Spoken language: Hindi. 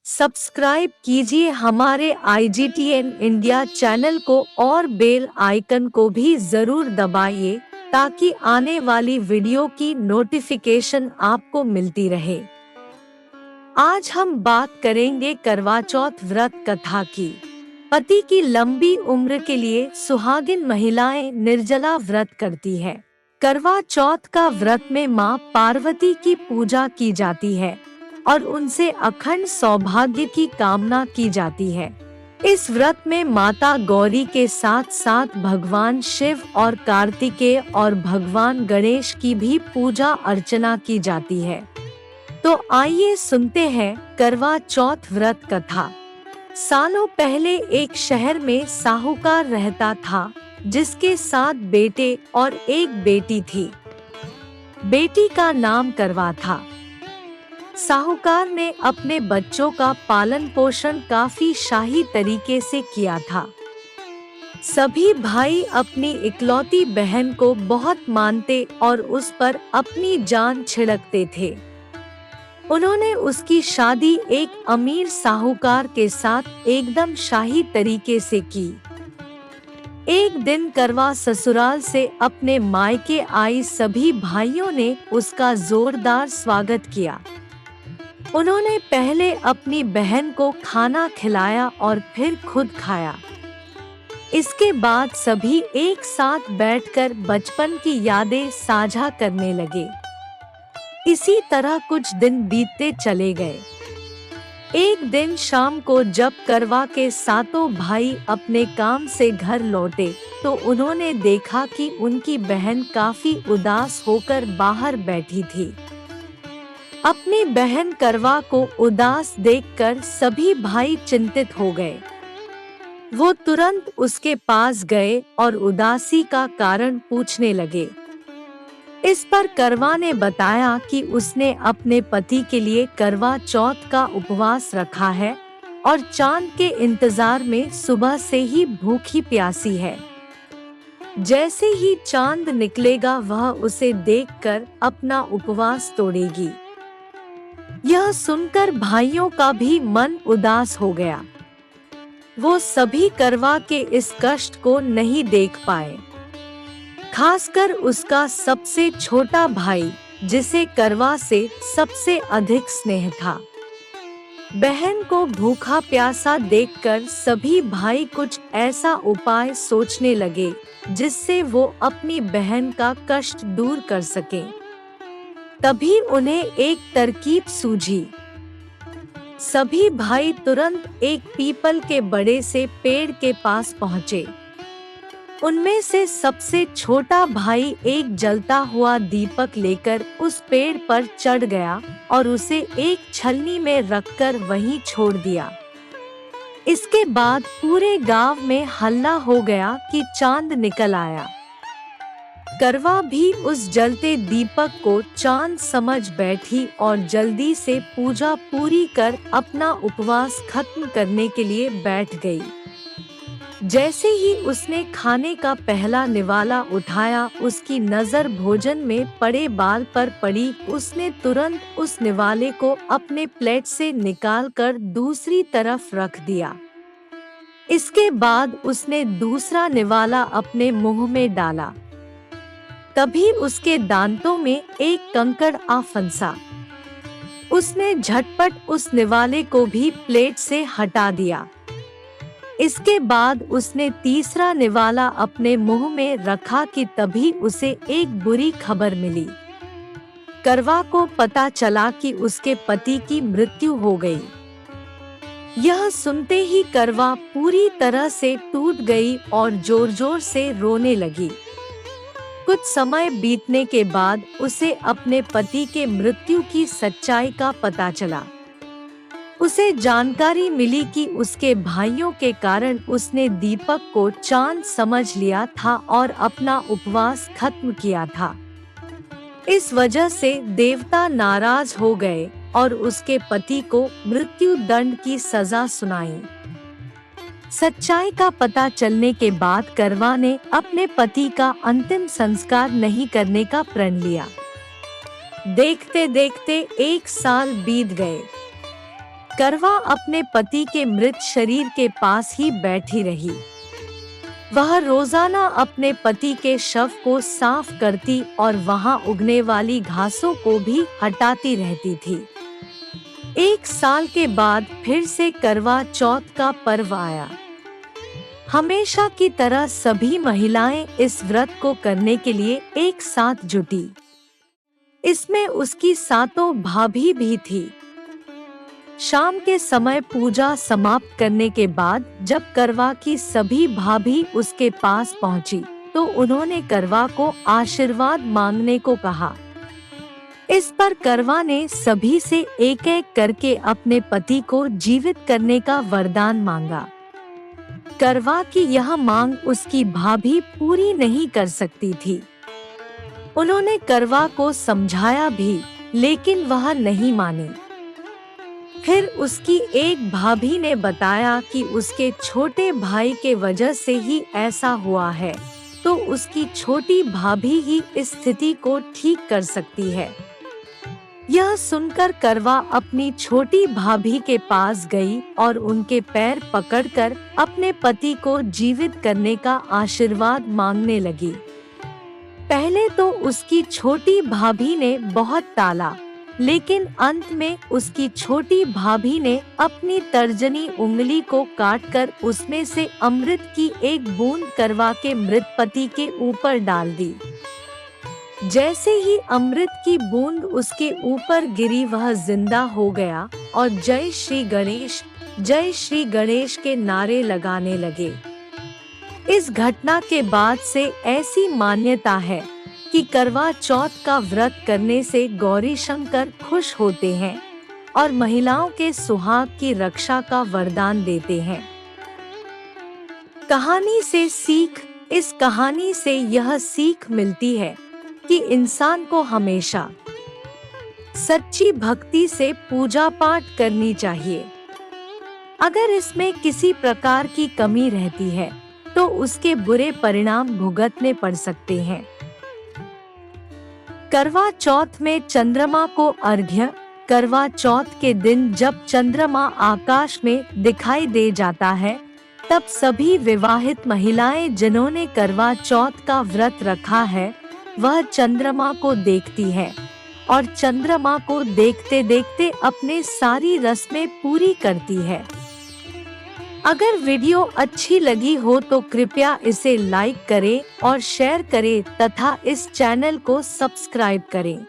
सब्सक्राइब कीजिए हमारे IGTN इंडिया चैनल को और बेल आइकन को भी जरूर दबाइए ताकि आने वाली वीडियो की नोटिफिकेशन आपको मिलती रहे। आज हम बात करेंगे करवा चौथ व्रत कथा की। पति की लंबी उम्र के लिए सुहागिन महिलाएं निर्जला व्रत करती है। करवा चौथ का व्रत में मां पार्वती की पूजा की जाती है और उनसे अखंड सौभाग्य की कामना की जाती है। इस व्रत में माता गौरी के साथ साथ भगवान शिव और कार्तिकेय और भगवान गणेश की भी पूजा अर्चना की जाती है। तो आइए सुनते हैं करवा चौथ व्रत कथा। सालों पहले एक शहर में साहूकार रहता था जिसके 7 बेटे और एक बेटी थी। बेटी का नाम करवा था। साहूकार ने अपने बच्चों का पालन पोषण काफी शाही तरीके से किया था। सभी भाई अपनी इकलौती बहन को बहुत मानते और उस पर अपनी जान छिड़कते थे। उन्होंने उसकी शादी एक अमीर साहूकार के साथ एकदम शाही तरीके से की। एक दिन करवा ससुराल से अपने मायके आई सभी भाइयों ने उसका जोरदार स्वागत किया। उन्होंने पहले अपनी बहन को खाना खिलाया और फिर खुद खाया। इसके बाद सभी एक साथ बैठकर बचपन की यादें साझा करने लगे। इसी तरह कुछ दिन बीतते चले गए। एक दिन शाम को जब करवा के सातों भाई अपने काम से घर लौटे तो उन्होंने देखा कि उनकी बहन काफी उदास होकर बाहर बैठी थी। अपनी बहन करवा को उदास देखकर सभी भाई चिंतित हो गए। वो तुरंत उसके पास गए और उदासी का कारण पूछने लगे। इस पर करवा ने बताया कि उसने अपने पति के लिए करवा चौथ का उपवास रखा है और चांद के इंतजार में सुबह से ही भूखी प्यासी है। जैसे ही चांद निकलेगा वह उसे देखकर अपना उपवास तोड़ेगी। यह सुनकर भाइयों का भी मन उदास हो गया। वो सभी करवा के इस कष्ट को नहीं देख पाए, खासकर उसका सबसे छोटा भाई जिसे करवा से सबसे अधिक स्नेह था। बहन को भूखा प्यासा देखकर सभी भाई कुछ ऐसा उपाय सोचने लगे जिससे वो अपनी बहन का कष्ट दूर कर सके। तभी उन्हें एक तरकीब सूझी। सभी भाई तुरंत एक पीपल के बड़े से पेड़ के पास पहुँचे। उनमें से सबसे छोटा भाई एक जलता हुआ दीपक लेकर उस पेड़ पर चढ़ गया और उसे एक छलनी में रखकर वहीं छोड़ दिया। इसके बाद पूरे गांव में हल्ला हो गया कि चांद निकल आया। करवा भी उस जलते दीपक को चांद समझ बैठी और जल्दी से पूजा पूरी कर अपना उपवास खत्म करने के लिए बैठ गई। जैसे ही उसने खाने का पहला निवाला उठाया उसकी नजर भोजन में पड़े बाल पर पड़ी। उसने तुरंत उस निवाले को अपने प्लेट से निकालकर दूसरी तरफ रख दिया। इसके बाद उसने दूसरा निवाला अपने मुंह में डाला। तभी उसके दांतों में एक कंकड़ आ फंसा। उसने झटपट उस निवाले को भी प्लेट से हटा दिया। इसके बाद उसने तीसरा निवाला अपने मुंह में रखा कि तभी उसे एक बुरी खबर मिली। करवा को पता चला कि उसके पति की मृत्यु हो गई। यह सुनते ही करवा पूरी तरह से टूट गई और जोर जोर से रोने लगी। कुछ समय बीतने के बाद उसे अपने पति के मृत्यु की सच्चाई का पता चला। उसे जानकारी मिली कि उसके भाइयों के कारण उसने दीपक को चांद समझ लिया था और अपना उपवास खत्म किया था। इस वजह से देवता नाराज हो गए और उसके पति को मृत्यु दंड की सजा सुनाई। सच्चाई का पता चलने के बाद करवा ने अपने पति का अंतिम संस्कार नहीं करने का प्रण लिया। देखते देखते 1 साल बीत गए। करवा अपने पति के मृत शरीर के पास ही बैठी रही। वह रोजाना अपने पति के शव को साफ करती और वहां उगने वाली घासों को भी हटाती रहती थी। 1 साल के बाद फिर से करवा चौथ का पर्व आया। हमेशा की तरह सभी महिलाएं इस व्रत को करने के लिए एक साथ जुटी। इसमें उसकी 7 भाभी भी थी। शाम के समय पूजा समाप्त करने के बाद जब करवा की सभी भाभी उसके पास पहुंची, तो उन्होंने करवा को आशीर्वाद मांगने को कहा। इस पर करवा ने सभी से एक-एक करके अपने पति को जीवित करने का वरदान मांगा। करवा की यह मांग उसकी भाभी पूरी नहीं कर सकती थी। उन्होंने करवा को समझाया भी, लेकिन वह नहीं मानी। फिर उसकी एक भाभी ने बताया कि उसके छोटे भाई के वजह से ही ऐसा हुआ है, तो उसकी छोटी भाभी ही इस स्थिति को ठीक कर सकती है। यह सुनकर करवा अपनी छोटी भाभी के पास गई और उनके पैर पकड़कर अपने पति को जीवित करने का आशीर्वाद मांगने लगी। पहले तो उसकी छोटी भाभी ने बहुत टाला, लेकिन अंत में उसकी छोटी भाभी ने अपनी तर्जनी उंगली को काटकर उसमें से अमृत की एक बूंद करवा के मृत पति के ऊपर डाल दी। जैसे ही अमृत की बूंद उसके ऊपर गिरी, वह जिंदा हो गया और जय श्री गणेश के नारे लगाने लगे। इस घटना के बाद से ऐसी मान्यता है कि करवा चौथ का व्रत करने से गौरी शंकर खुश होते हैं और महिलाओं के सुहाग की रक्षा का वरदान देते हैं। कहानी से सीख। इस कहानी से यह सीख मिलती है कि इंसान को हमेशा सच्ची भक्ति से पूजा पाठ करनी चाहिए। अगर इसमें किसी प्रकार की कमी रहती है तो उसके बुरे परिणाम भुगतने पड़ सकते हैं। करवा चौथ में चंद्रमा को अर्घ्य। करवा चौथ के दिन जब चंद्रमा आकाश में दिखाई दे जाता है, तब सभी विवाहित महिलाएं जिन्होंने करवा चौथ का व्रत रखा है, वह चंद्रमा को देखती है और चंद्रमा को देखते देखते अपने सारी रस्में पूरी करती है। अगर वीडियो अच्छी लगी हो तो कृपया इसे लाइक करें और शेयर करें तथा इस चैनल को सब्सक्राइब करें।